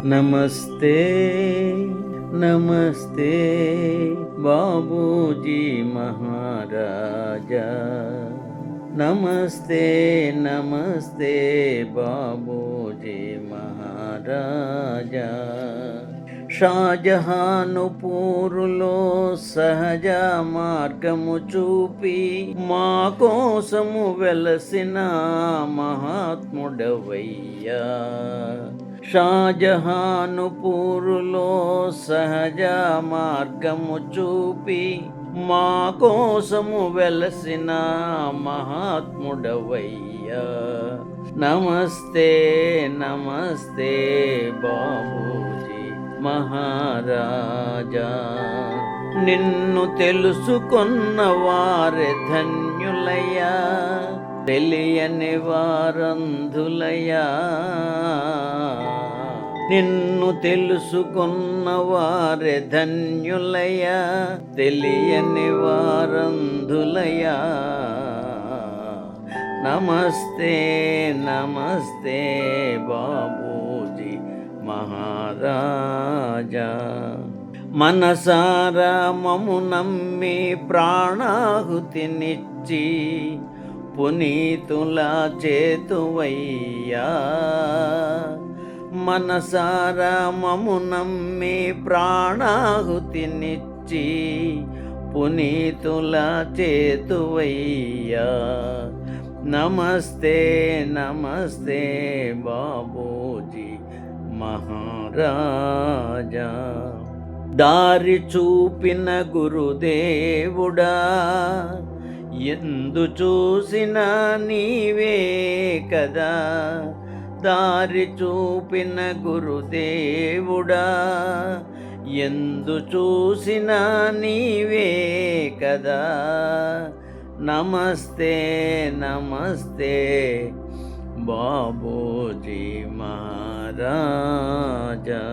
నమస్తే నమస్తే బాబూజీ మహారాజా, నమస్తే నమస్తే బాబూజీ మహారాజా. షాజహానుపూరులో సహజ మార్గము చూపి మా కోసము వెలసిన మహాత్ముడవయ్యా. షాజహానుపూరులో సహజ మార్గము చూపి మా కోసము వెలసిన మహాత్ముడవయ్యా. నమస్తే నమస్తే బాబూజీ మహారాజా. నిన్ను తెలుసుకొన్న వారే ధన్యులయ్యా, తెలియని వారంధులయ్యా. నిన్ను తెలుసుకున్న వారే ధన్యులయ్యా, తెలియని వారంధులయ్యా. నమస్తే నమస్తే బాబూజీ మహారాజా. మనసారా మము నమ్మి ప్రాణాహుతినిచ్చి పునీతులా చేతువయ్యా. మనసారా మము నమ్మి ప్రాణాహుతినిచ్చి పునీతులా చేతువయ్యా. నమస్తే నమస్తే బాబూజీ మహారాజా. దారి చూపిన గురుదేవుడా, ఎందు చూసినా నీవే కదా. దారి చూపిన గురుదేవుడా, ఎందు చూసినా నీవే కదా. నమస్తే నమస్తే బాబూజీ మహారాజా.